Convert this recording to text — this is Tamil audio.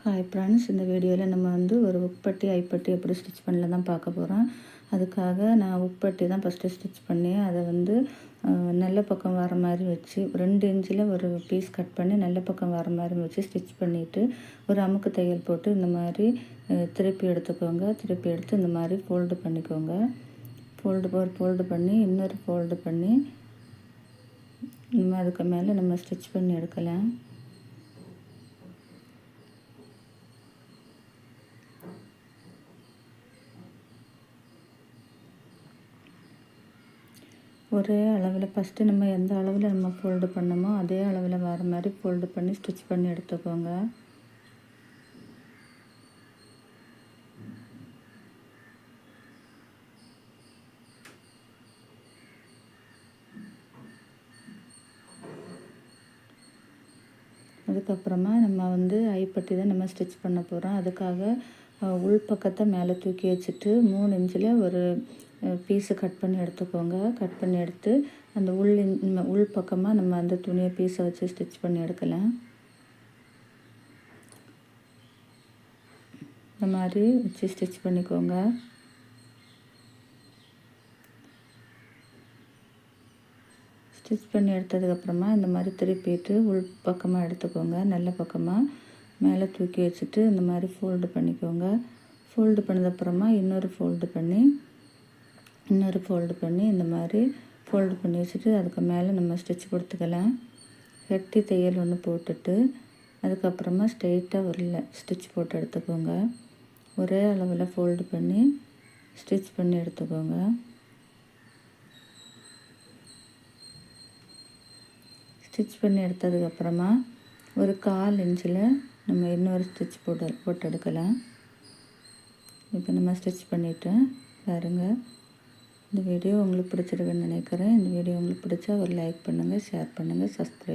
ஹாய் ஃப்ரெண்ட்ஸ், இந்த வீடியோவில் நம்ம ஒரு உப்பட்டி ஐப்பட்டி எப்படி ஸ்டிச் பண்ணலாம் தான் பார்க்க போகிறோம். அதுக்காக நான் உப்பட்டி தான் ஃபஸ்ட்டு ஸ்டிச் பண்ணி அதை நல்ல பக்கம் வர மாதிரி வச்சு 2 இன்ச்சில் ஒரு பீஸ் கட் பண்ணி நல்ல பக்கம் வர மாதிரி வச்சு ஸ்டிச் பண்ணிவிட்டு ஒரு அமுக்கு தையல் போட்டு இந்த மாதிரி திருப்பி எடுத்துக்கோங்க. திருப்பி எடுத்து இந்த மாதிரி ஃபோல்டு பண்ணிக்கோங்க. ஃபோல்டு பண்ணி இன்னொரு ஃபோல்டு பண்ணி அதுக்கு மேலே நம்ம ஸ்டிச் பண்ணி எடுக்கலாம். ஒரே அளவில் ஃபஸ்ட்டு நம்ம எந்த அளவில் நம்ம ஃபோல்டு பண்ணமோ அதே அளவில் வர மாதிரி ஃபோல்டு பண்ணி ஸ்டிச் பண்ணி எடுத்துக்கோங்க. அதுக்கப்புறமா நம்ம ஐப்பட்டி தான் நம்ம ஸ்டிச் பண்ண போகிறோம். அதுக்காக உள் பக்கத்தை மேலே தூக்கி வச்சுட்டு 3 இன்ச்சில் ஒரு பீஸை கட் பண்ணி எடுத்துக்கோங்க. கட் பண்ணி எடுத்து அந்த உள் பக்கமாக நம்ம அந்த துணியை பீஸை வச்சு ஸ்டிச் பண்ணி எடுக்கலாம். இந்த மாதிரி வச்சு ஸ்டிச் பண்ணிக்கோங்க. ஸ்டிச் பண்ணி எடுத்ததுக்கப்புறமா இந்த மாதிரி திருப்பிட்டு உள் பக்கமாக எடுத்துக்கோங்க. நல்ல பக்கமாக மேலே தூக்கி வச்சுட்டு இந்த மாதிரி ஃபோல்டு பண்ணிக்கோங்க. ஃபோல்டு பண்ணதுக்கப்புறமா இன்னொரு ஃபோல்டு பண்ணி இந்த மாதிரி ஃபோல்டு பண்ணி வச்சுட்டு அதுக்கு மேலே நம்ம ஸ்டிச் கொடுத்துக்கலாம். கட்டி தையல் ஒன்று போட்டுட்டு அதுக்கப்புறமா ஸ்ட்ரெயிட்டாக ஒரு ஸ்டிச் போட்டு எடுத்துக்கோங்க. ஒரே அளவில் ஃபோல்டு பண்ணி ஸ்டிச் பண்ணி எடுத்துக்கோங்க. ஸ்டிச் பண்ணி எடுத்ததுக்கப்புறமா ஒரு 1/4 இன்ச்சில் நம்ம இன்னொரு ஸ்டிச் போட்டு எடுக்கலாம். இப்போ நம்ம ஸ்டிச் பண்ணிவிட்டேன் பாருங்கள். இந்த வீடியோ உங்களுக்கு பிடிச்சிருக்குன்னு நினைக்கிறேன். இந்த வீடியோ உங்களுக்கு பிடிச்சா ஒரு லைக் பண்ணுங்கள், ஷேர் பண்ணுங்கள், சப்ஸ்கிரைப்